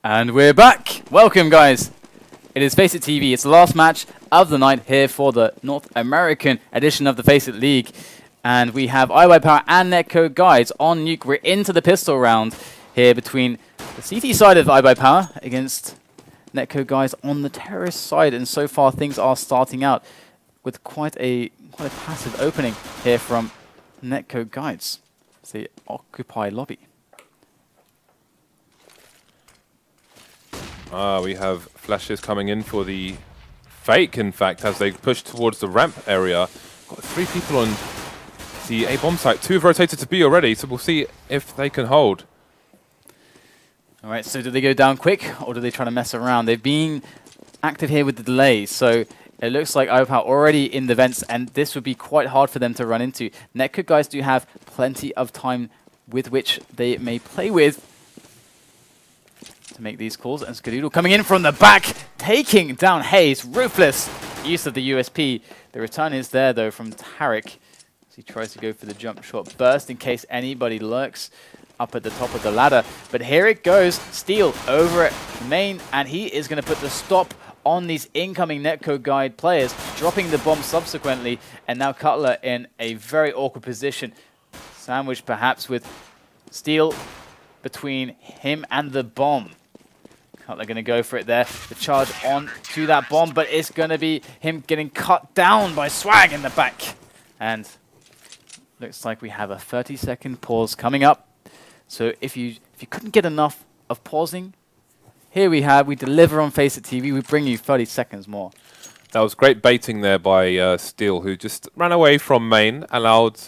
And we're back! Welcome, guys! It is FaceitTV. It's the last match of the night here for the North American edition of the FACEIT League. And we have iBUYPOWER and NetCodeGuides on Nuke. We're into the pistol round here between the CT side of iBUYPOWER against NetCodeGuides on the terrorist side. And so far, things are starting out with quite a passive opening here from NetCodeGuides. It's the Occupy lobby. We have flashes coming in for the fake, in fact, as they push towards the ramp area. Got 3 people on the A bomb site. 2 have rotated to B already, so we'll see if they can hold. All right, so do they go down quick, or do they try to mess around? They've been active here with the delay, so it looks like iBUYPOWER already in the vents, and this would be quite hard for them to run into. NetCodeGuides do have plenty of time with which they may play with to make these calls, and Skadoodle coming in from the back, taking down hazed. Ruthless use of the USP. The return is there, though, from Tarik, as he tries to go for the jump shot burst in case anybody lurks up at the top of the ladder. But here it goes. Steal over at main, and he is going to put the stop on these incoming NetCodeGuide players, dropping the bomb subsequently, and now Cutler in a very awkward position. Sandwiched perhaps with Steal between him and the bomb. Cutler going to go for it there. The charge on to that bomb, but it's going to be him getting cut down by Swag in the back. And looks like we have a 30-second pause coming up. So if you couldn't get enough of pausing, here we deliver on FaceitTV. We bring you 30 seconds more. That was great baiting there by Steele, who just ran away from main, allowed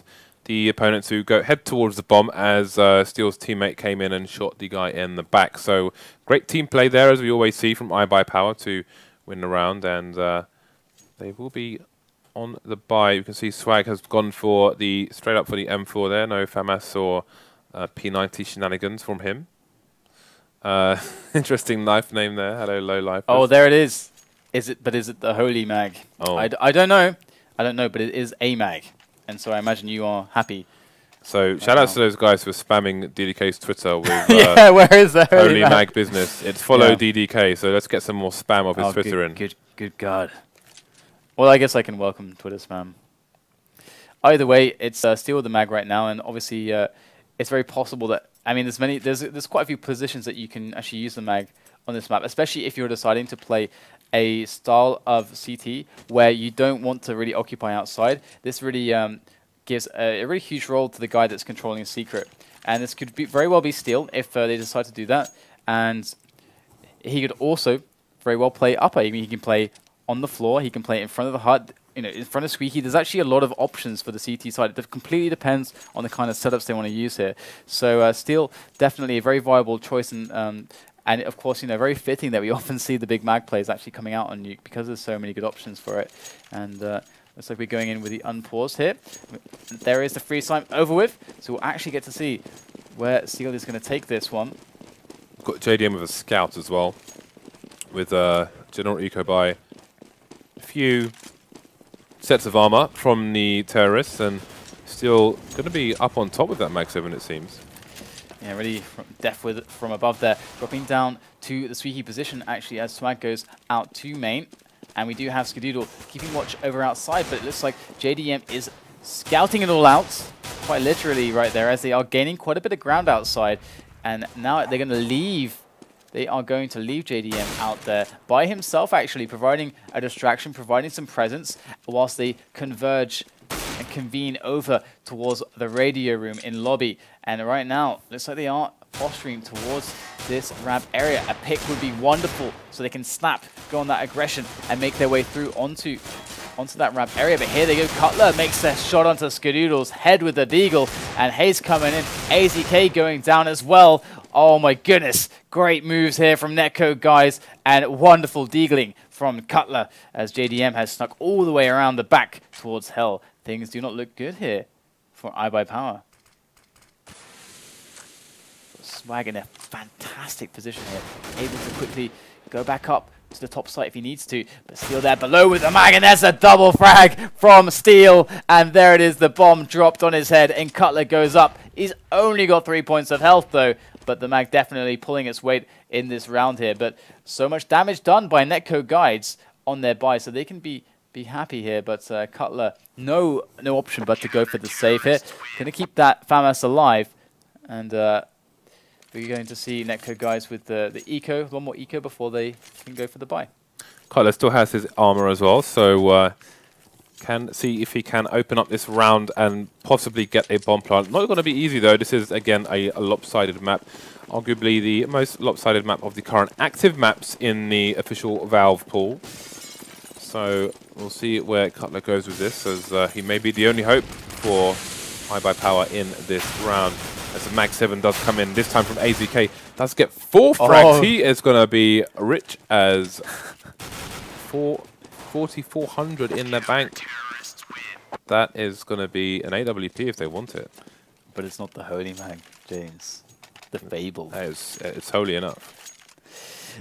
the opponent to head towards the bomb as Steele's teammate came in and shot the guy in the back. So great team play there, as we always see from iBUYPOWER, to win the round, and they will be on the buy. You can see Swag has gone for straight up for the M4 there. No FAMAS or P90 shenanigans from him. Interesting knife name there. Hello, low life. Oh, there it is. Is it the holy mag? Oh. I don't know. I don't know, but it is a mag. And so I imagine you are happy. So shout out to those guys for spamming DDK's Twitter with yeah, where is the holy mag business? It's follow DDK, so let's get some more spam of his Twitter in. Good God. Well, I guess I can welcome Twitter spam. Either way, it's still with the mag right now, and obviously it's very possible that, I mean, there's quite a few positions that you can actually use the mag on this map, especially if you're deciding to play a style of CT where you don't want to really occupy outside. This really gives a really huge role to the guy that's controlling a secret. And this could very well be Steal if they decide to do that. And he could also very well play upper. I mean, he can play on the floor, he can play in front of the hut, in front of Squeaky. There's actually a lot of options for the CT side. It completely depends on the kind of setups they want to use here. So Steal, definitely a very viable choice, and of course, very fitting that we often see the big mag plays actually coming out on Nuke because there's so many good options for it. And looks like we're going in with the unpause here. There is the freeze time over with, so we'll actually get to see where Steal is going to take this one. Got JDM with a scout as well, with General Eco by a few sets of armor from the terrorists, and still going to be up on top with that mag 7, it seems. Yeah, really death from above there. Dropping down to the squeaky position, actually, as Swag goes out to main. And we do have Skadoodle keeping watch over outside, but it looks like JDM is scouting it all out, quite literally right there, as they are gaining quite a bit of ground outside. And now they're going to leave. They are going to leave JDM out there by himself, actually, providing a distraction, providing some presence, whilst they converge and convene over towards the radio room in lobby. And right now, looks like they are posturing towards this ramp area. A pick would be wonderful, so they can snap, go on that aggression, and make their way through onto that ramp area. But here they go. Cutler makes their shot onto Skadoodle's head with the deagle, and hazed coming in. AZK going down as well. Oh my goodness. Great moves here from NetCodeGuides, and wonderful deagling from Cutler, as JDM has snuck all the way around the back towards hell. Things do not look good here for iBUYPOWER. Swag in a fantastic position here, able to quickly go back up to the top site if he needs to, but Steal there below with the mag, and there's a double frag from Steal, and there it is, the bomb dropped on his head, and Cutler goes up. He's only got 3 points of health though. but the mag definitely pulling its weight in this round here. But so much damage done by NetCodeGuides on their buy, so they can be happy here. But Cutler, no option but to go for the save here. Going to keep that FAMAS alive, and we're going to see NetCodeGuides with the eco, one more eco before they can go for the buy. Cutler still has his armor as well, so can see if he can open up this round and possibly get a bomb plant. Not going to be easy though. This is again a lopsided map, arguably the most lopsided map of the current active maps in the official Valve pool. So we'll see where Cutler goes with this, as he may be the only hope for iBUYPOWER in this round. As the Mag 7 does come in, this time from AZK, does get 4 frags. Oh. He is going to be rich as 4,400 in the bank. That is going to be an AWP if they want it. But it's not the holy mag, James. The Fable. It's holy enough.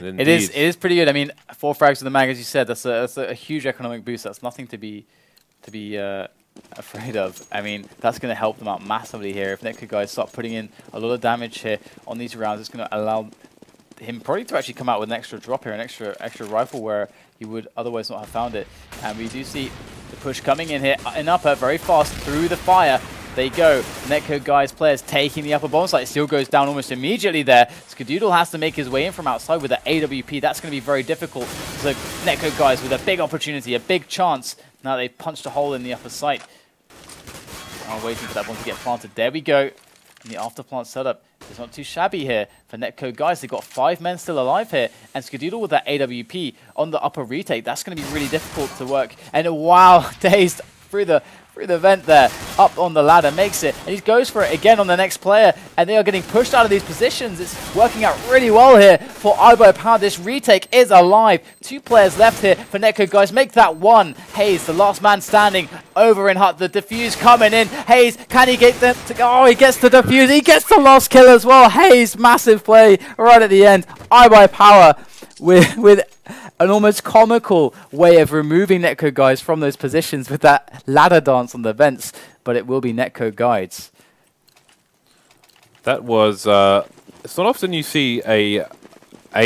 It is pretty good. I mean, 4 frags to the mag, as you said, that's a huge economic boost. That's nothing to be afraid of. I mean, that's going to help them out massively here. If NetCodeGuides start putting in a lot of damage here on these rounds, it's going to allow him probably to actually come out with an extra drop here, an extra rifle where he would otherwise not have found it. And we do see the push coming in here, an upper very fast through the fire. They go. NetCodeGuides players taking the upper bomb site. Still goes down almost immediately there. Skadoodle has to make his way in from outside with the AWP. That's going to be very difficult. So NetCodeGuides with a big opportunity, a big chance. Now they punched a hole in the upper site. I'm waiting for that one to get planted. There we go. And the after plant setup is not too shabby here for NetCodeGuides. They've got 5 men still alive here. And Skadoodle with that AWP on the upper retake. That's going to be really difficult to work. And wow, DaZeD through the vent there, up on the ladder, makes it. And he goes for it again on the next player. And they are getting pushed out of these positions. It's working out really well here for iBUYPOWER. This retake is alive. 2 players left here for NetCodeGuides. Make that 1. hazed, the last man standing over in hut. The defuse coming in. hazed, can he get them to go? Oh, he gets the defuse. He gets the last kill as well. hazed, massive play right at the end. iBUYPOWER with an almost comical way of removing NetCodeGuides from those positions with that ladder dance on the vents, but it will be NetCodeGuides. That was, it's not often you see a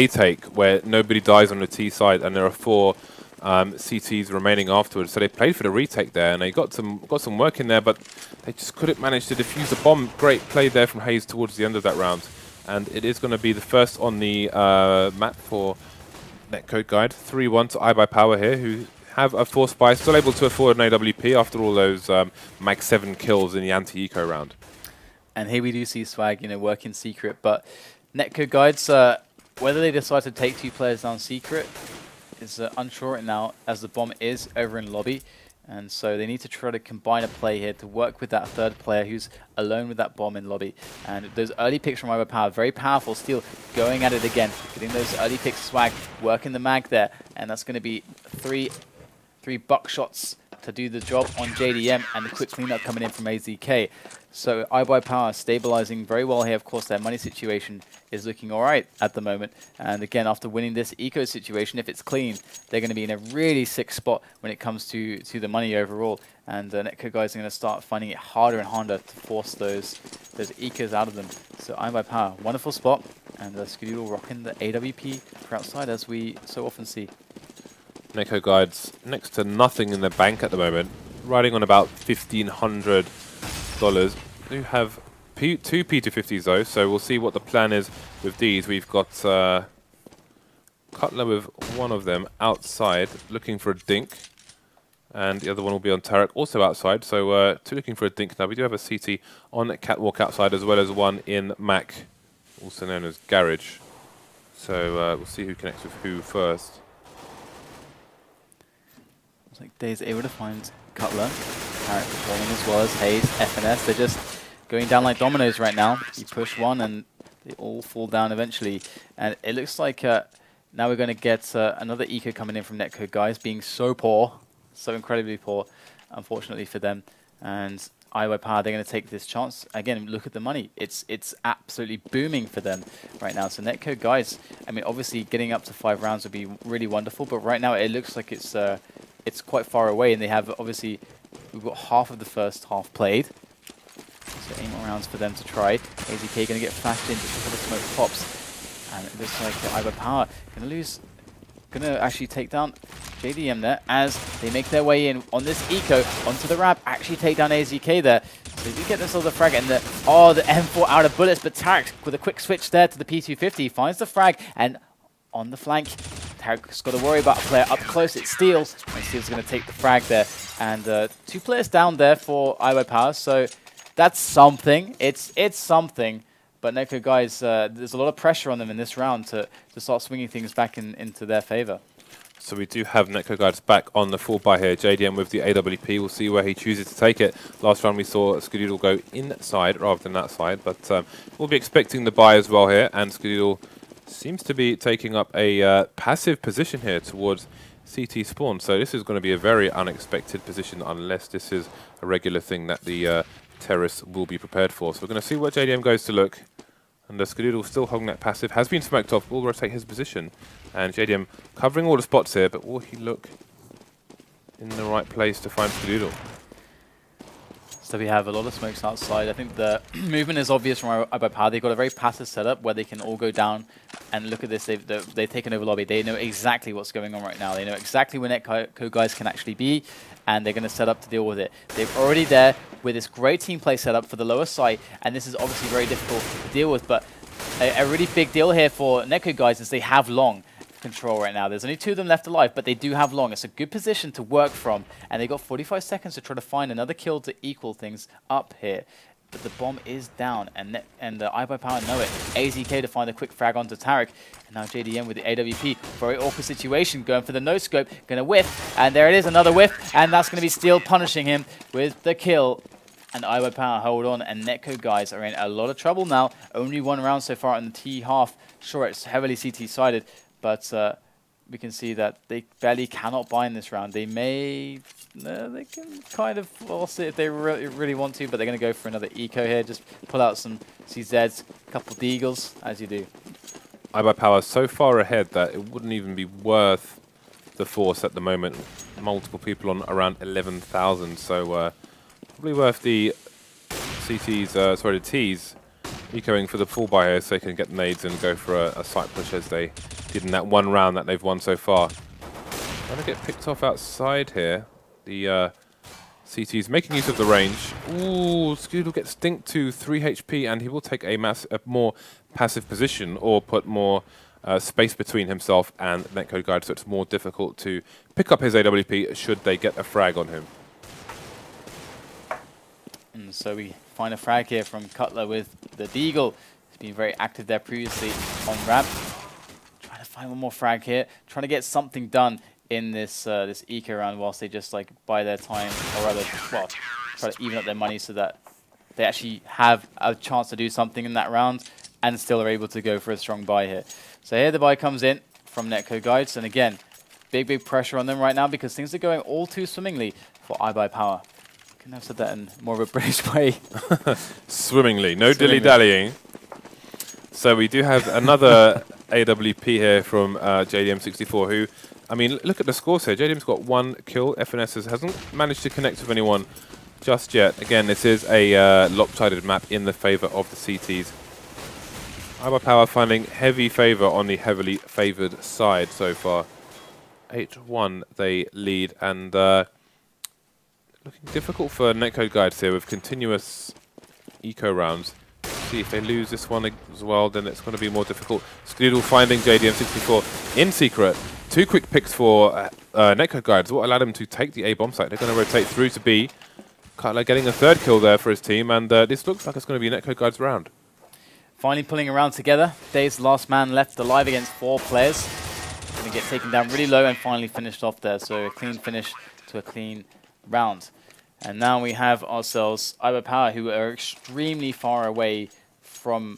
take where nobody dies on the T side and there are 4 CTs remaining afterwards. So they played for the retake there and they got some work in there, but they just couldn't manage to defuse the bomb. Great play there from hazed towards the end of that round. And it is going to be the first on the map for NetCodeGuide. 3-1 to iBUYPOWER here, who have a force buy, still able to afford an AWP after all those Mag 7 kills in the anti-eco round. And here we do see Swag, work in secret, but NetCodeGuides, whether they decide to take 2 players down secret is unsure right now, as the bomb is over in lobby. And so they need to try to combine a play here to work with that 3rd player who's alone with that bomb in lobby. And those early picks from iBUYPOWER, very powerful. Still going at it again, getting those early picks. Swag working the mag there, and that's going to be three buckshots to do the job on JDM, and the quick cleanup coming in from AZK. So iBUYPOWER stabilizing very well here. Of course, their money situation is looking all right at the moment. And again, after winning this eco situation, if it's clean, they're going to be in a really sick spot when it comes to the money overall. And NetCodeGuides are going to start finding it harder and harder to force those ecos out of them. So iBUYPOWER, wonderful spot. And Skadoodle rocking the AWP for outside, as we so often see. NetCodeGuides next to nothing in the bank at the moment, riding on about $1,500. We have 2 P250s though, so we'll see what the plan is with these. We've got Cutler with one of them outside, looking for a dink, and the other one will be on Tarik, also outside. So 2 looking for a dink now. We do have a CT on Catwalk outside, as well as one in Mac, also known as Garage. So we'll see who connects with who first. Looks like DaZeD able to find Cutler. Tarik performing as well as hazed, FNS. They're just going down like dominoes right now. You push one and they all fall down eventually. And it looks like now we're going to get another eco coming in from NetCodeGuides, being so poor, so incredibly poor, unfortunately for them. And iBUYPOWER, they're going to take this chance. Again, look at the money. It's absolutely booming for them right now. So NetCodeGuides, I mean, obviously getting up to 5 rounds would be really wonderful, but right now it looks like it's quite far away, and they have, obviously, we've got half of the first half played. So aim around rounds for them to try. AZK going to get flashed in just before the smoke pops. And it looks like iBUYPOWER going to actually take down JDM there as they make their way in on this eco onto the ramp, actually take down AZK there. So they do get themselves a frag and the M4 out of bullets, but Tarik with a quick switch there to the P250 finds the frag, and on the flank, Tarik's got to worry about a player up close. It's Steel, and Steel's going to take the frag there. And 2 players down there for iBUYPOWER, so that's something. It's something. But NetCodeGuides, there's a lot of pressure on them in this round to start swinging things back into their favor. So we do have NetCodeGuides back on the full buy here. JDM with the AWP. We'll see where he chooses to take it. Last round we saw Skadoodle go inside rather than that side, but we'll be expecting the buy as well here, and Skadoodle seems to be taking up a passive position here towards CT spawn. So this is going to be a very unexpected position unless this is a regular thing that the terrorists will be prepared for. So we're going to see what JDM goes to look. And Skadoodle still holding that passive, has been smoked off, will rotate his position. And JDM covering all the spots here, but will he look in the right place to find Skadoodle? So we have a lot of smokes outside. I think the movement is obvious from iBUYPOWER. They've got a very passive setup where they can all go down and look at this. They've taken over lobby. They know exactly what's going on right now. They know exactly where NetCodeGuides can actually be, and they're going to set up to deal with it. They're already there with this great team play setup for the lower site, and this is obviously very difficult to deal with. But a really big deal here for NetCodeGuides is they have long control right now. There's only 2 of them left alive, but they do have long. It's a good position to work from, and they got 45 seconds to try to find another kill to equal things up here. But the bomb is down, and iBUYPOWER know it. AZK to find a quick frag onto Tarik, and now JDM with the AWP. Very awkward situation, going for the no-scope, going to whiff, and there it is, another whiff, and that's going to be Steel punishing him with the kill. And iBUYPOWER hold on, and NetCodeGuides are in a lot of trouble now. Only 1 round so far in the T half. Sure, it's heavily CT-sided, but we can see that they barely cannot buy in this round. They may, they can kind of force it if they really want to, but they're going to go for another eco here. Just pull out some CZs, a couple deagles, as you do. iBUYPOWER so far ahead that it wouldn't even be worth the force at the moment. Multiple people on around 11,000, so probably worth the CTs, sorry, the Ts, ecoing for the full buy here so they can get nades and go for a site push as they did in that 1 round that they've won so far. Trying to get picked off outside here. The CT's making use of the range. Ooh, Skadoodle gets stinked to 3 HP, and he will take a more passive position or put more space between himself and NetCodeGuides, so it's more difficult to pick up his AWP should they get a frag on him. And so we find a frag here from Cutler with the deagle. He's been very active there previously on ramp. Trying to find one more frag here, trying to get something done in this this eco round whilst they just like buy their time, or rather, well, try to even up their money so that they actually have a chance to do something in that round and still are able to go for a strong buy here. So here the buy comes in from NetCodeGuides, and again, big pressure on them right now because things are going all too swimmingly for iBUYPOWER. Couldn't have said that in more of a British way. Swimmingly, no dilly-dallying. So we do have another AWP here from JDM64, who, I mean, look at the scores here. JDM's got 1 kill. FNS hasn't managed to connect with anyone just yet. Again, this is a lopsided map in the favor of the CTs. iBUYPOWER finding heavy favor on the heavily favored side so far. 8-1 they lead, and looking difficult for NetCodeGuides here with continuous eco rounds. See if they lose this one as well, then it's going to be more difficult. Skadoodle finding JDM64 in secret. 2 quick picks for NetCodeGuides. What allowed him to take the A bomb site? They're going to rotate through to B. Cutler getting a 3rd kill there for his team, and this looks like it's going to be NetCodeGuides' round. Finally pulling around together. DaZeD last man left alive against 4 players. Going to get taken down really low and finally finished off there. So a clean finish to a clean round. And now we have ourselves iBUYPOWER, who are extremely far away from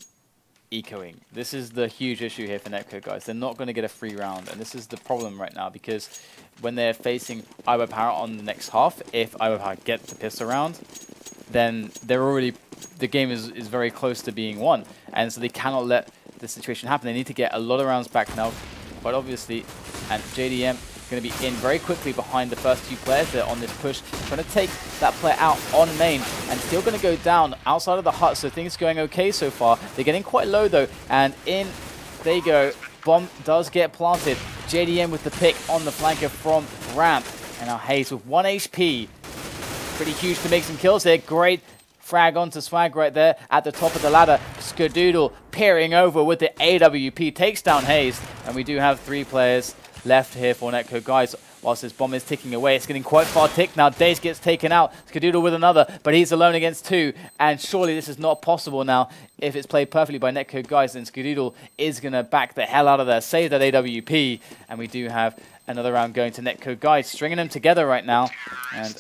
ecoing. This is the huge issue here for NetCodeGuides. They're not going to get a free round, and this is the problem right now because when they're facing iBUYPOWER on the next half, if iBUYPOWER get the pistol round, then they're already, the game is very close to being won, and so they cannot let this situation happen. They need to get a lot of rounds back now, quite obviously, and JDM going to be in very quickly behind the first two players there on this push, trying to take that player out on main, and still going to go down outside of the hut, so things going okay so far. They're getting quite low though, and in they go. Bomb does get planted. JDM with the pick on the flanker from ramp, and now hazed with 1 HP. Pretty huge to make some kills here. Great frag onto Swag right there at the top of the ladder. Skadoodle peering over with the AWP, takes down hazed, and we do have 3 players left here for NetCodeGuides. Whilst this bomb is ticking away, it's getting quite far ticked now. DaZeD gets taken out. Skadoodle with another, but he's alone against 2. And surely this is not possible now. If it's played perfectly by NetCodeGuides, then Skadoodle is going to back the hell out of there, save that AWP. And we do have another round going to NetCodeGuides, stringing them together right now. And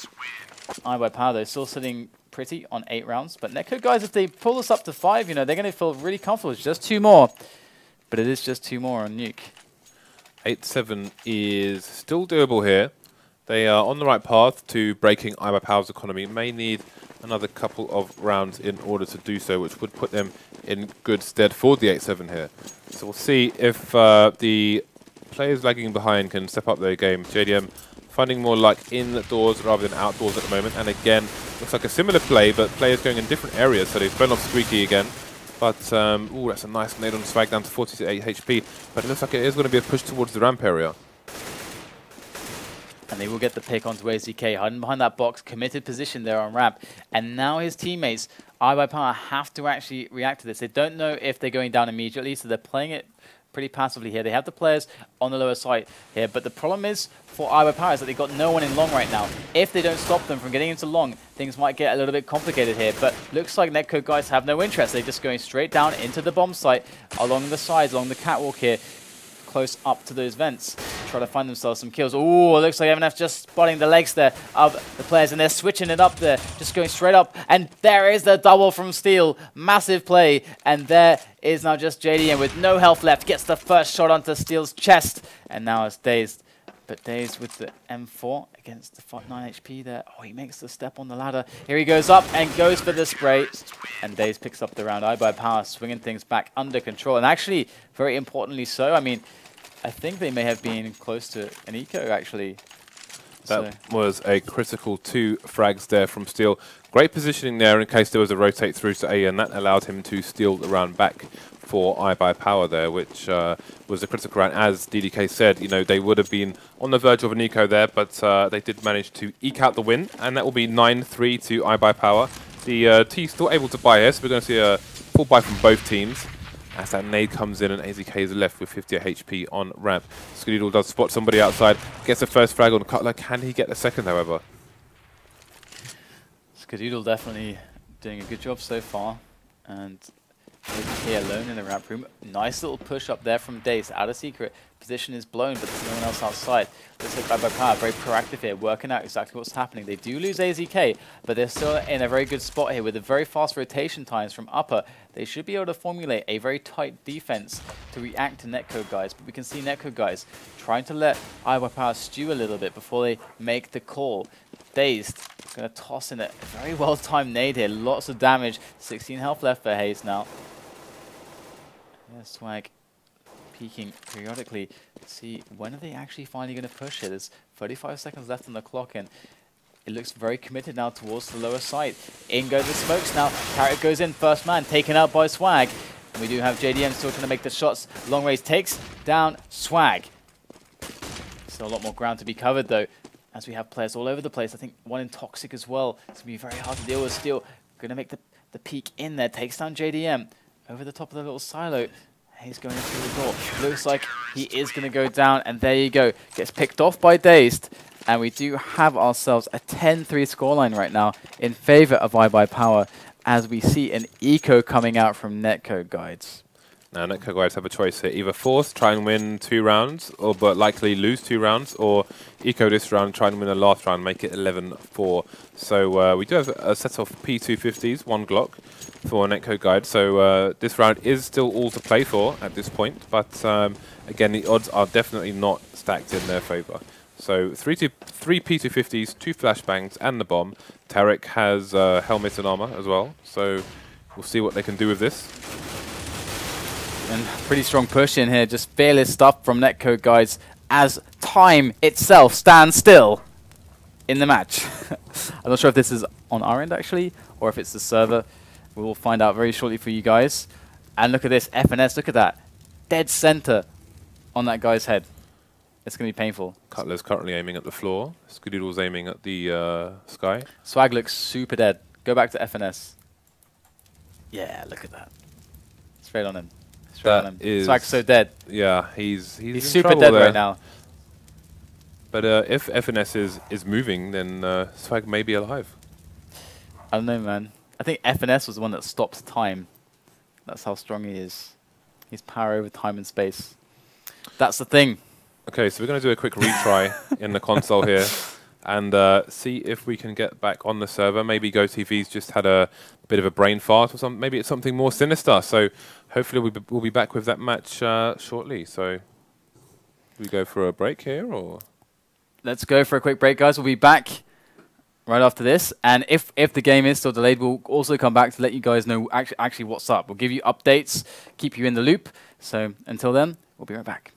iBUYPOWER, though, still sitting pretty on 8 rounds. But NetCodeGuides, if they pull this up to 5, you know, they're going to feel really comfortable. It's just 2 more. But it is just 2 more on Nuke. 8-7 is still doable here. They are on the right path to breaking iBUYPOWER's economy. May need another couple of rounds in order to do so, which would put them in good stead for the 8-7 here. So we'll see if the players lagging behind can step up their game. JDM finding more luck indoors rather than outdoors at the moment. And again, looks like a similar play, but players going in different areas. So they've burned off Squeaky again. But, ooh, that's a nice nade on Swag down to 48 HP. But it looks like it is going to be a push towards the ramp area. And they will get the pick onto AZK, hiding behind that box, committed position there on ramp. And now his teammates, iBUYPOWER, have to actually react to this. They don't know if they're going down immediately, so they're playing it pretty passively here. They have the players on the lower side here, but the problem is for iBUYPOWER is that they've got no one in long right now. If they don't stop them from getting into long, things might get a little bit complicated here, but looks like NetCodeGuides have no interest. They're just going straight down into the bomb site, along the sides, along the catwalk here, close up to those vents, try to find themselves some kills. Ooh, it looks like FNF just spotting the legs there of the players, and they're switching it up there, just going straight up, and there is the double from Steel. Massive play, and there is now just JDM with no health left, gets the first shot onto Steel's chest, and now it's DaZeD. But DaZeD with the M4 against the 9 HP there. Oh, he makes the step on the ladder. Here he goes up and goes for the spray. And DaZeD picks up the round. iBUYPOWER swinging things back under control. And actually, very importantly so, I mean, I think they may have been close to an eco, actually. That was a critical 2 frags there from Steel. Great positioning there in case there was a rotate through to A, and that allowed him to steal the round back for iBUYPOWER there, which was a critical round. As DDK said, you know, they would have been on the verge of an eco there, but they did manage to eke out the win, and that will be 9-3 to iBUYPOWER. The T still able to buy here, so we're going to see a full buy from both teams. As that nade comes in and AZK is left with 58 HP on ramp. Skadoodle does spot somebody outside, gets the first frag on Cutler. Can he get the second, however? Skadoodle definitely doing a good job so far. And AZK alone in the ramp room. Nice little push up there from DaZeD. Out of secret. Position is blown, but there's no one else outside. Looks like iBUYPOWER very proactive here, working out exactly what's happening. They do lose AZK, but they're still in a very good spot here with the very fast rotation times from upper. They should be able to formulate a very tight defense to react to NetCodeGuides, but we can see NetCodeGuides trying to let iBUYPOWER stew a little bit before they make the call. DaZeD going to toss in a very well-timed nade here. Lots of damage. 16 health left for hazed now. Yeah, Swag peeking periodically. See, when are they actually finally going to push it? There's 35 seconds left on the clock, and it looks very committed now towards the lower side. In go the smokes now. Tarik goes in, first man, taken out by Swag. And we do have JDM still trying to make the shots. Long range takes down Swag. Still a lot more ground to be covered, though, as we have players all over the place. I think one in Toxic as well. It's going to be very hard to deal with. Steel going to make the peek in there. Takes down JDM over the top of the little silo. He's going through the door. Looks like he is going to go down, and there you go. Gets picked off by DaZeD, and we do have ourselves a 10-3 scoreline right now in favor of iBUYPOWER, as we see an eco coming out from NetCodeGuides. Now NetCodeGuides have a choice here: either force, try and win 2 rounds, or but likely lose 2 rounds, or eco this round, try and win the last round, make it 11-4. So we do have a set of P250s, 1 Glock for NetCodeGuides. So this round is still all to play for at this point, but again, the odds are definitely not stacked in their favor. So 3 P250s, 2 flashbangs, and the bomb. Tarik has helmet and armor as well, so we'll see what they can do with this. And pretty strong push in here, just fearless stuff from NetCodeGuides. as time itself stands still in the match. I'm not sure if this is on our end actually, or if it's the server. We will find out very shortly for you guys. And look at this, FNS, look at that. Dead center on that guy's head. It's going to be painful. Cutler's currently aiming at the floor. Skadoodle's aiming at the sky. Swag looks super dead. Go back to FNS. Yeah, look at that. Straight on him. Straight on him. Swag's so dead. Yeah, he's super dead right now. But if FNS is moving, then Swag may be alive. I don't know, man. I think FNS was the one that stops time. That's how strong he is. He's power over time and space. That's the thing. Okay, so we're going to do a quick retry in the console here and see if we can get back on the server. Maybe GoTV's just had a bit of a brain fart or something. Maybe it's something more sinister. So hopefully we'll be back with that match shortly. So we go for a break here, or? Let's go for a quick break, guys. We'll be back right after this. And if the game is still delayed, we'll also come back to let you guys know actually what's up. We'll give you updates, keep you in the loop. So until then, we'll be right back.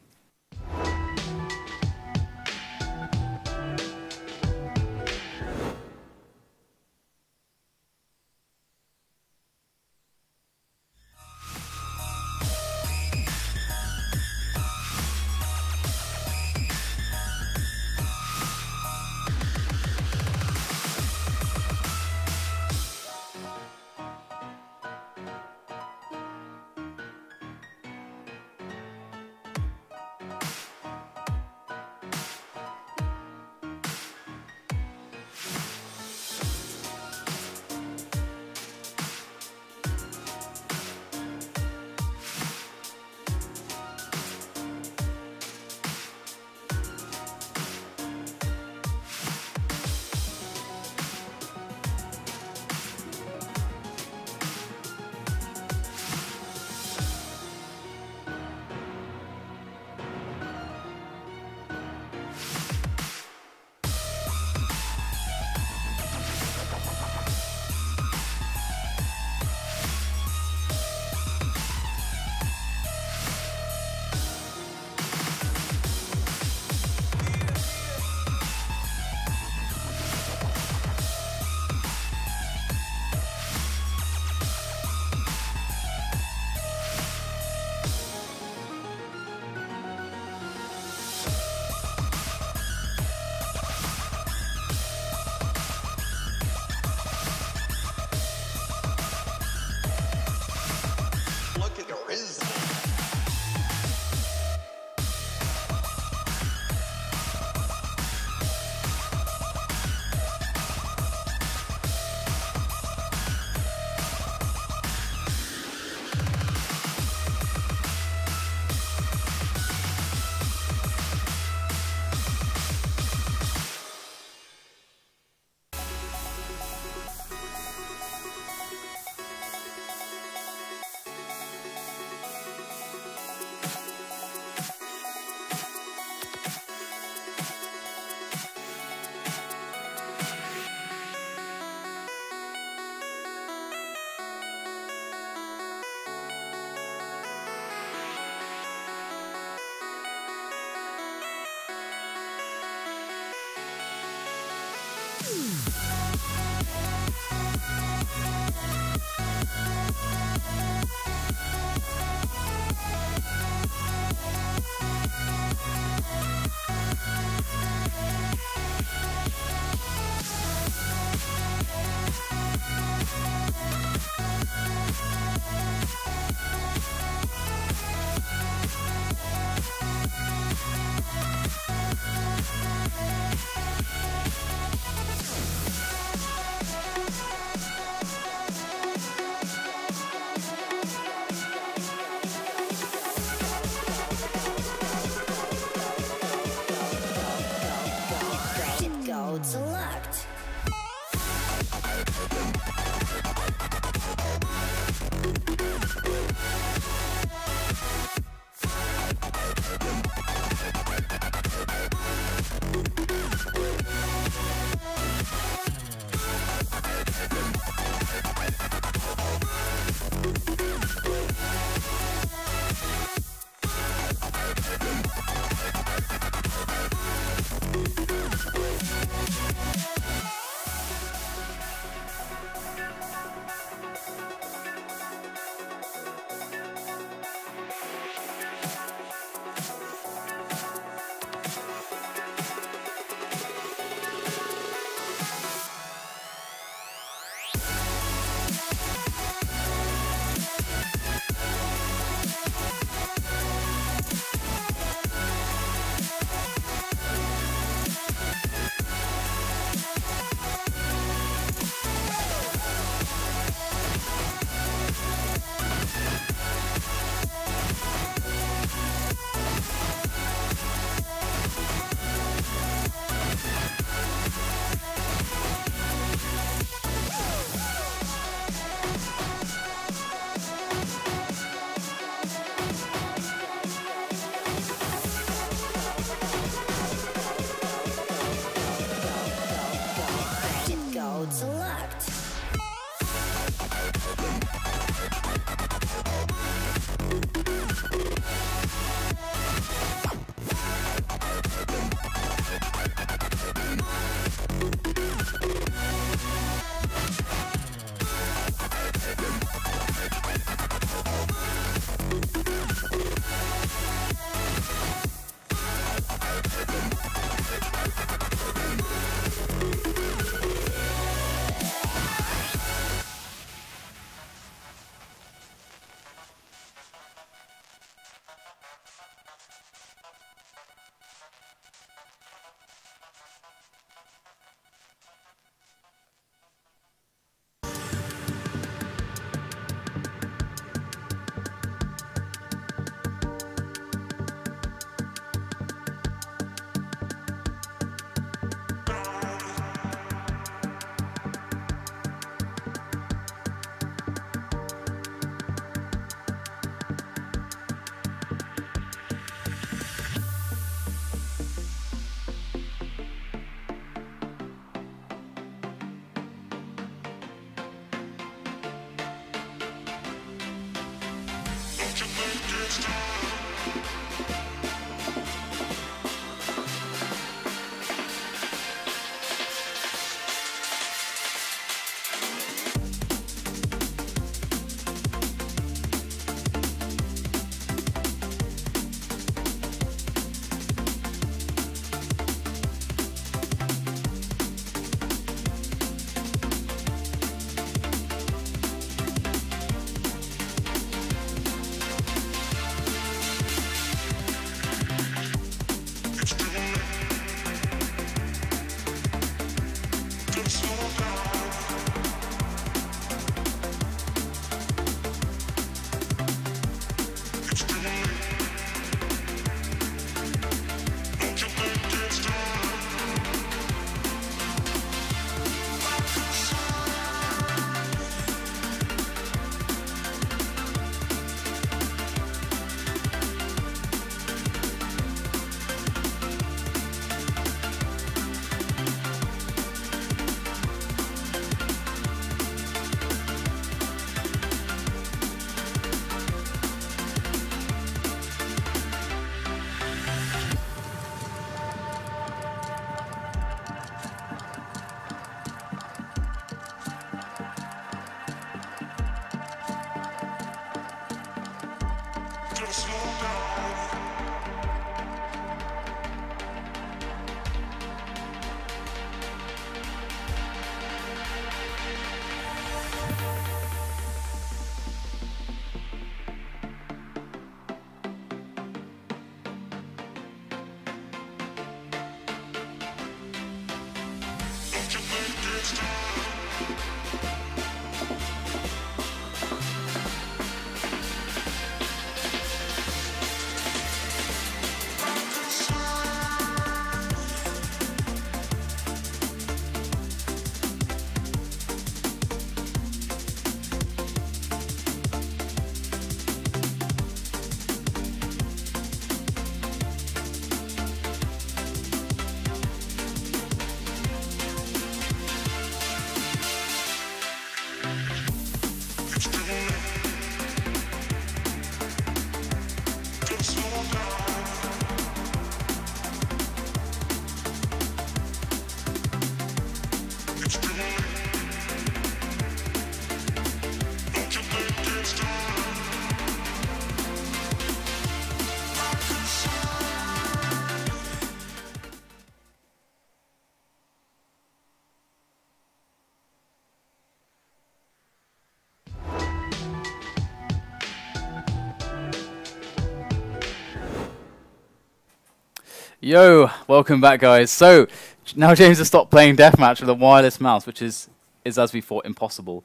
Yo, welcome back, guys. So now James has stopped playing deathmatch with a wireless mouse, which is as we thought, impossible.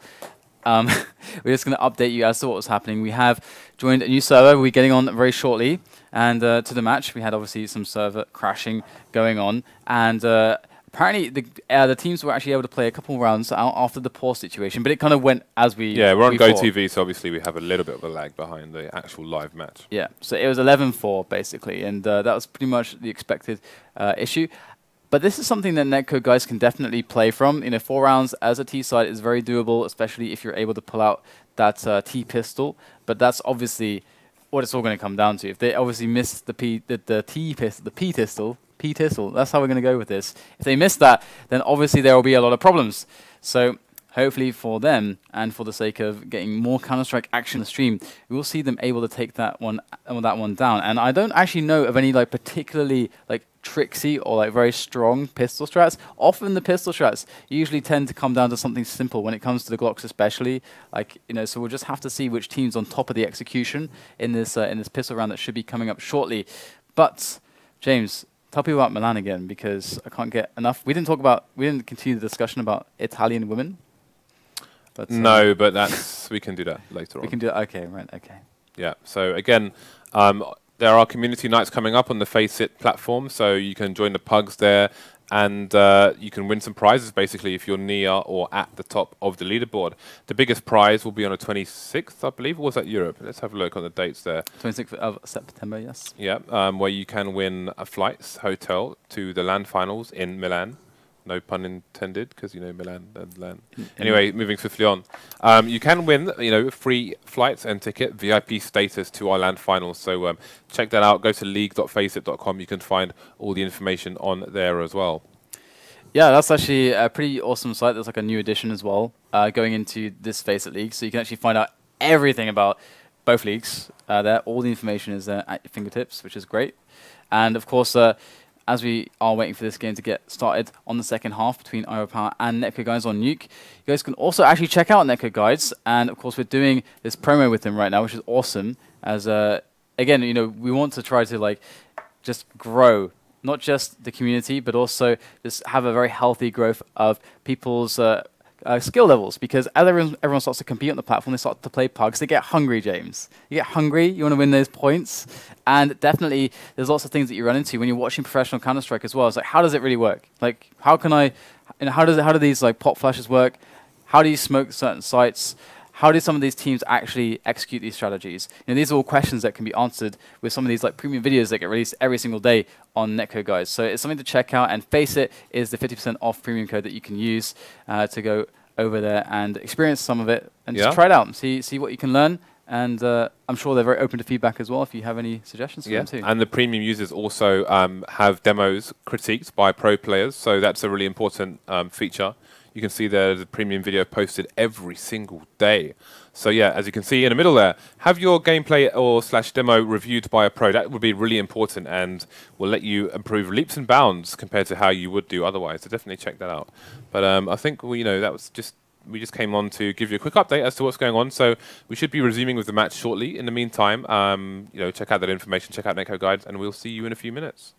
We're just going to update you as to what was happening. We have joined a new server. We're getting on very shortly, and to the match, we had obviously some server crashing going on, and apparently the teams were actually able to play a couple rounds out after the pause situation, but it kind of went as we Yeah, we're on thought. GoTV, so obviously we have a little bit of a lag behind the actual live match. Yeah, so it was 11-4 basically, and that was pretty much the expected issue. But this is something that NetCodeGuides can definitely play from. 4 rounds as a T side is very doable, especially if you're able to pull out that T pistol. But that's obviously what it's all going to come down to. If they obviously miss the P pistol, that's how we're going to go with this. If they miss that, then obviously there will be a lot of problems. So hopefully for them, and for the sake of getting more Counter-Strike action in the stream, we will see them able to take that one down. And I don't actually know of any particularly tricksy or very strong pistol strats. Often the pistol strats usually tend to come down to something simple when it comes to the Glocks, especially. So we'll just have to see which team's on top of the execution in this pistol round that should be coming up shortly. But James, tell people about Milan again, because I can't get enough. We didn't continue the discussion about Italian women. But no, but we can do that later on. We can do that. Okay, right. Okay. Yeah. So again, there are community nights coming up on the FACEIT platform, so you can join the pugs there, and you can win some prizes basically if you're near or at the top of the leaderboard. The biggest prize will be on the 26th, I believe, or was that Europe? Let's have a look on the dates there. 26th of September, yes. Yeah, where you can win a flights, hotel to the LAN finals in Milan. No pun intended, because Milan and LAN. Anyway, moving swiftly on. You can win, free flights and ticket, VIP status to our LAN finals. So check that out. Go to league.faceit.com. You can find all the information on there as well. Yeah, that's actually a pretty awesome site. There's a new addition as well going into this FACEIT League. So you can actually find out everything about both leagues there. All the information is there at your fingertips, which is great. And of course, as we are waiting for this game to get started on the second half between iBUYPOWER and NetCodeGuides on Nuke, you guys can also actually check out NetCodeGuides. And of course, we're doing this promo with them right now, which is awesome. As again, we want to try to just grow not just the community, but also just have a very healthy growth of people's skill levels, because as everyone starts to compete on the platform, they start to play pugs, they get hungry, James. You get hungry, you want to win those points, and definitely there's lots of things that you run into when you're watching professional Counter-Strike as well. It's how does it really work? How can how do these pop flashes work? How do you smoke certain sites? How do some of these teams actually execute these strategies? These are all questions that can be answered with some of these premium videos that get released every single day on NetCodeGuides. So it's something to check out, and FACEIT is the 50% off premium code that you can use to go over there and experience some of it and just try it out and see what you can learn. And I'm sure they're very open to feedback as well if you have any suggestions for them too. And the premium users also have demos critiqued by pro players, so that's a really important feature. You can see there's a premium video posted every single day. So yeah, as you can see in the middle there, have your gameplay or /demo reviewed by a pro. That would be really important and will let you improve leaps and bounds compared to how you would do otherwise. So definitely check that out. But I think that was we just came on to give you a quick update as to what's going on. So we should be resuming with the match shortly. In the meantime, check out that information, check out NetCodeGuides, and we'll see you in a few minutes.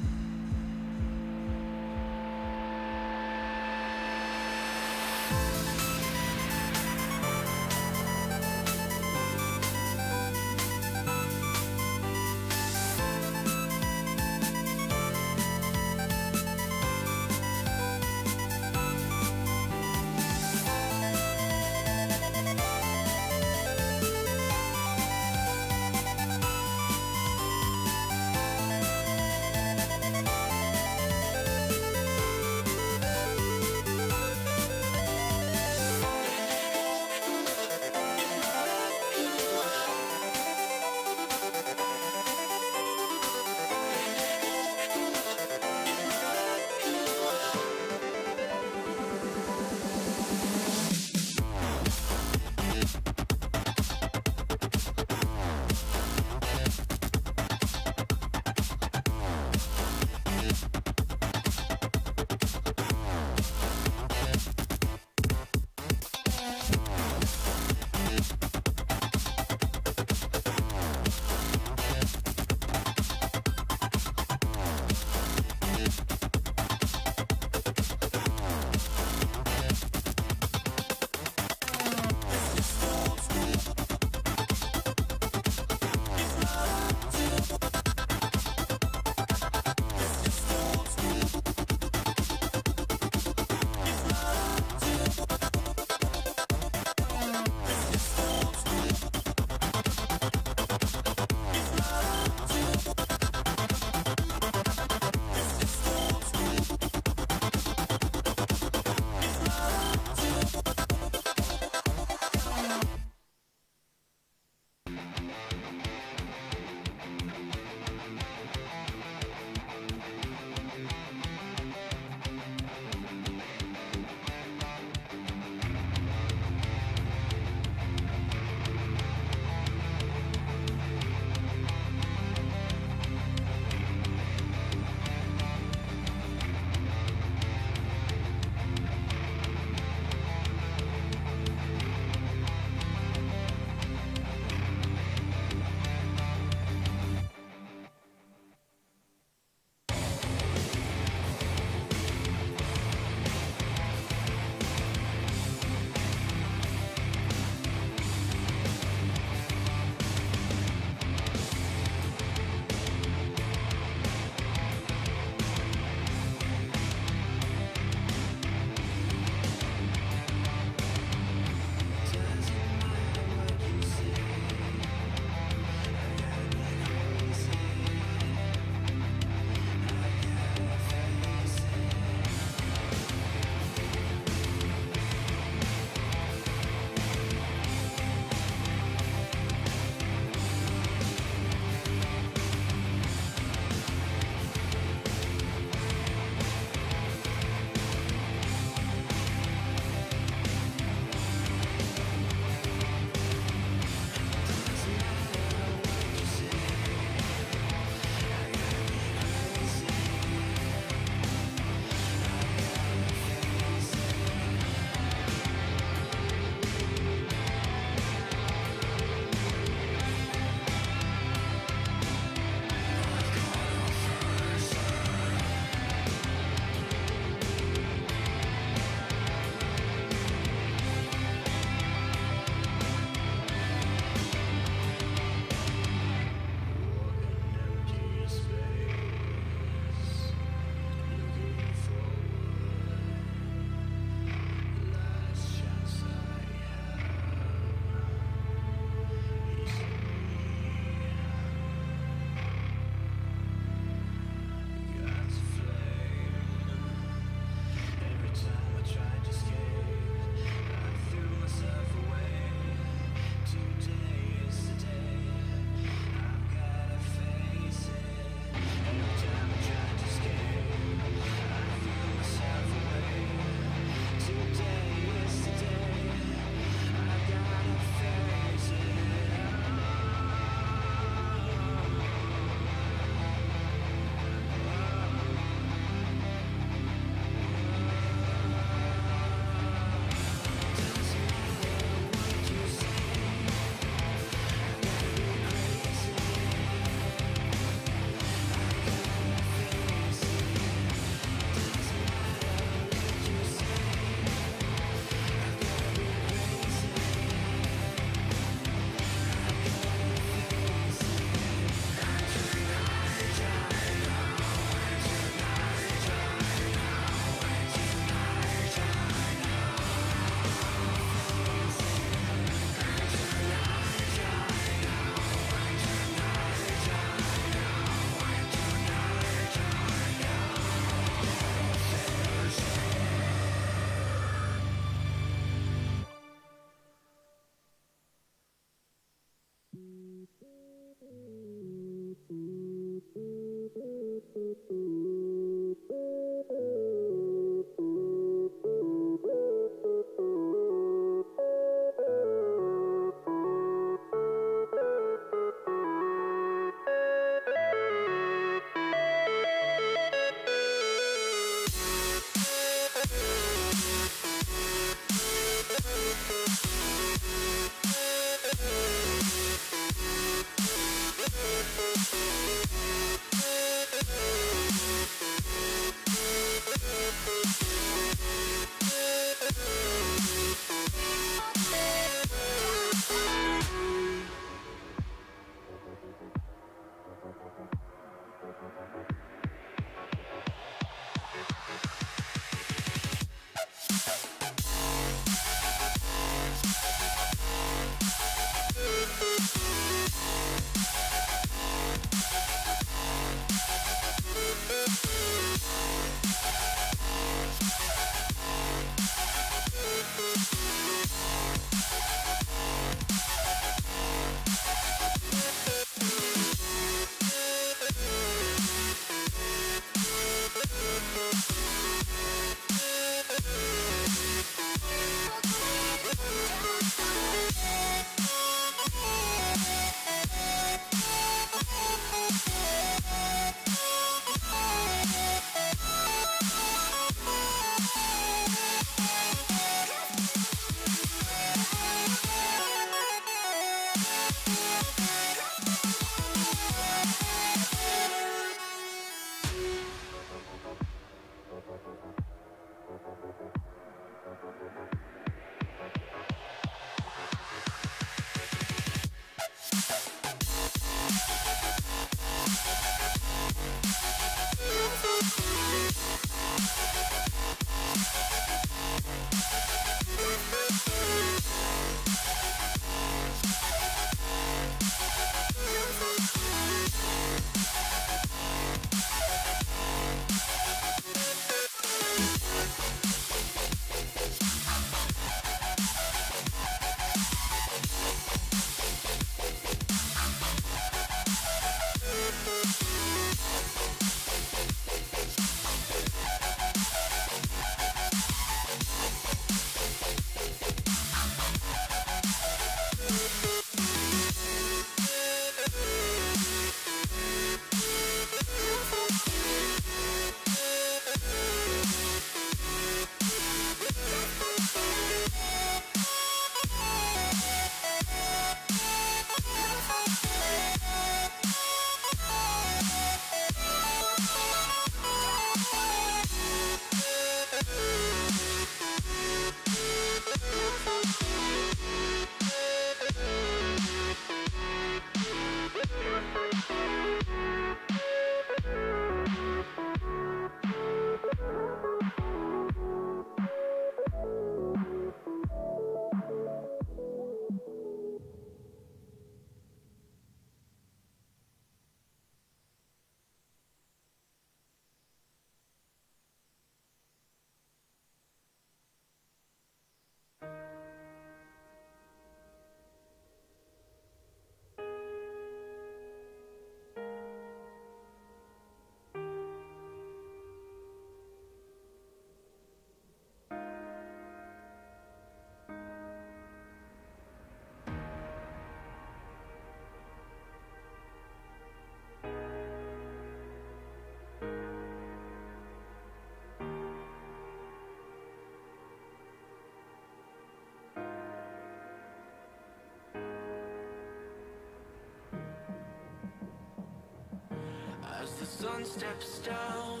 one steps down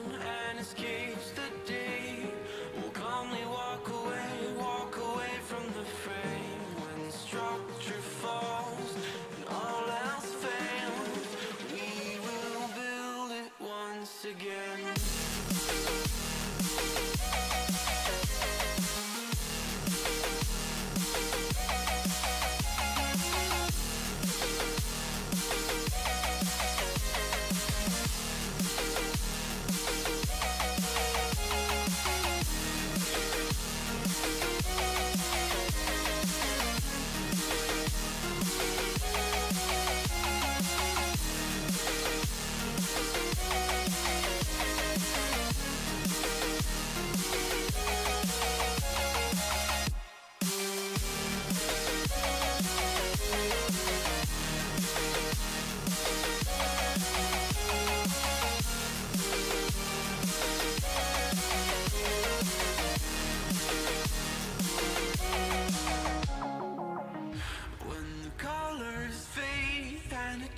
and escapes the day will calmly walk away from the fray. When structure falls and all else fails, we will build it once again.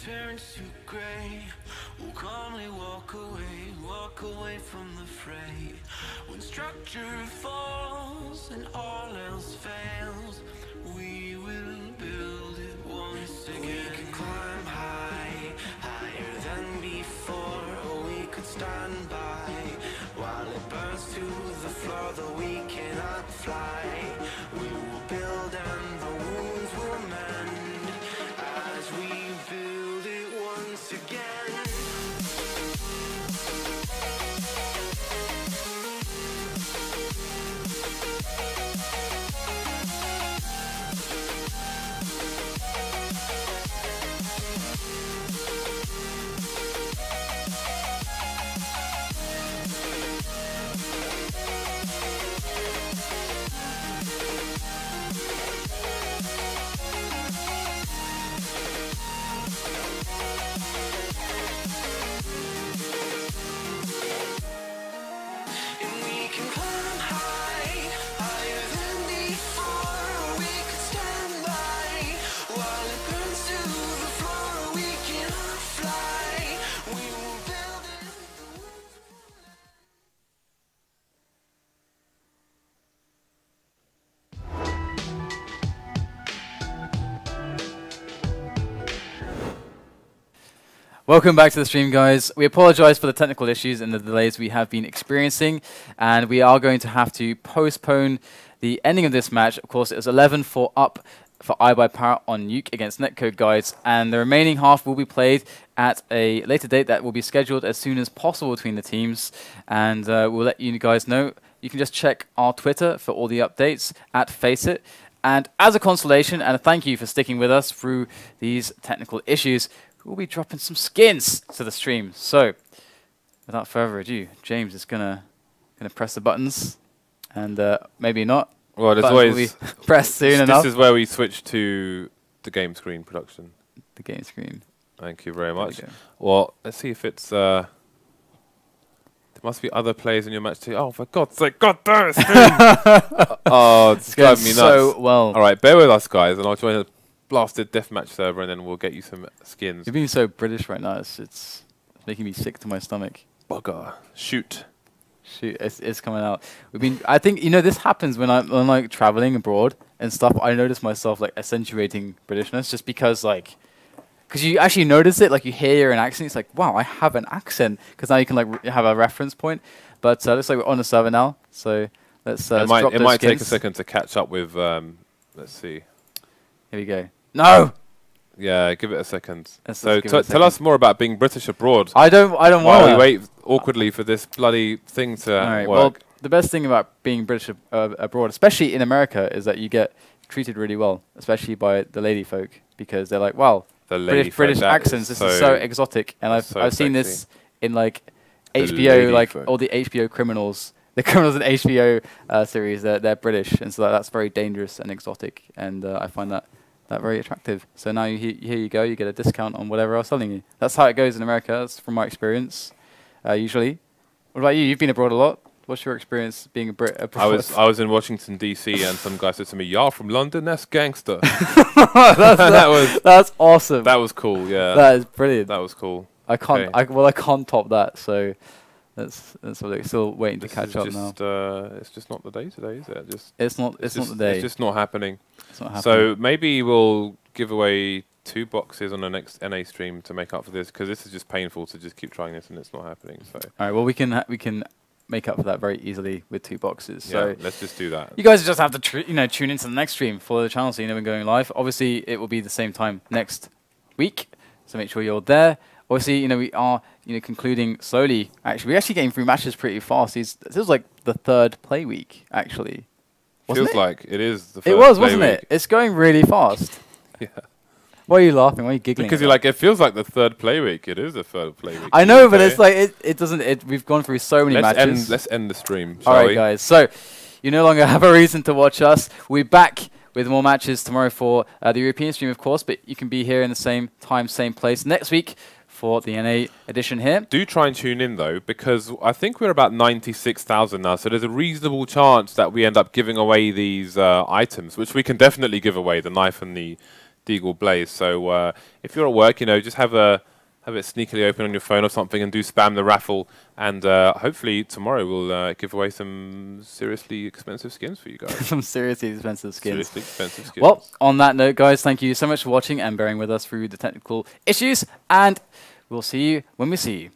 Turns to grey, we'll calmly walk away from the fray. When structure falls and all else fails, we will build it once again. We can climb high, higher than before, or we could stand by while it burns to the floor, though we cannot fly. We will build and the wounds will mend as we build it once again. Welcome back to the stream, guys. We apologize for the technical issues and the delays we have been experiencing, and we are going to have to postpone the ending of this match. Of course, it was 11-4 up for iBUYPOWER on Nuke against NetCodeGuides, and the remaining half will be played at a later date that will be scheduled as soon as possible between the teams, and we'll let you guys know. You can just check our Twitter for all the updates at FACEIT. And as a consolation and a thank you for sticking with us through these technical issues, we'll be dropping some skins to the stream. So, without further ado, James is gonna press the buttons, and maybe not. Well, there's always pressed soon enough. This is where we switch to the game screen production. The game screen. Thank you very much. Well, let's see if it's. There must be other players in your match too. Oh, for God's sake! God damn it, Steve! Oh, it's driving me nuts. So well. All right, bear with us, guys, and I'll join a blasted deathmatch server, and then we'll get you some skins. You're being so British right now. It's making me sick to my stomach. Bugger! Shoot! It's coming out. I think this happens when I'm like traveling abroad and stuff. I notice myself like accentuating Britishness just because because you actually notice it, like you hear an accent. It's like, wow, I have an accent, because now you can like have a reference point. But looks like we're on the server now, so let's. It might take a second to catch up with. Let's see. Here we go. No. Yeah, give it a second. So tell us more about being British abroad. I don't want. While we wait awkwardly for this bloody thing to work. Well, the best thing about being British abroad, especially in America, is that you get treated really well, especially by the lady folk, because they're like, wow, British accents. This is so exotic, and I've seen this in like HBO, like all the HBO criminals. The criminals in HBO series, they're British, and so that's very dangerous and exotic, and I find that very attractive. So now here you go, you get a discount on whatever I was selling you. That's how it goes in America. That's from my experience, usually. What about you? You've been abroad a lot. What's your experience being a Brit abroad? I was in Washington D.C. and some guy said to me, "Y'all from London? That's gangster." That's awesome. That was cool. Yeah, that is brilliant. That was cool. I can't. Okay. Well, I can't top that. So that's what they're still waiting to catch up now. It's just not the day today, is it? It's not the day. It's just not happening. It's not happening. So maybe we'll give away 2 boxes on the next NA stream to make up for this, because this is just painful to just keep trying this and it's not happening. So. All right. Well, we can make up for that very easily with 2 boxes. Yeah, So let's just do that. you guys just have to tune into the next stream, follow the channel so you know when going live. Obviously, it will be the same time next week, so make sure you're there. Obviously, we are concluding slowly. Actually, we're actually getting through matches pretty fast. This was like the 3rd play week, actually. Feels like it is the 1st It was, play wasn't week. it? It's going really fast. Yeah. Why are you laughing? Why are you giggling? Because you're like, it feels like the 3rd play week. It is the 3rd play week. I know, but it's like it doesn't. We've gone through so many matches. Let's end the stream, shall All right, we? guys. So you no longer have a reason to watch us. We're back with more matches tomorrow for the European stream, of course. But you can be here in the same time, same place next week for the NA edition here. Do try and tune in, though, because I think we're about 96,000 now, so there's a reasonable chance that we end up giving away these items, which we can definitely give away, the knife and the Deagle Blaze. So if you're at work, just have it sneakily open on your phone or something and do spam the raffle, and hopefully tomorrow we'll give away some seriously expensive skins for you guys. Some seriously expensive skins. Seriously expensive skins. Well, on that note, guys, thank you so much for watching and bearing with us through the technical issues, and we'll see you when we see you.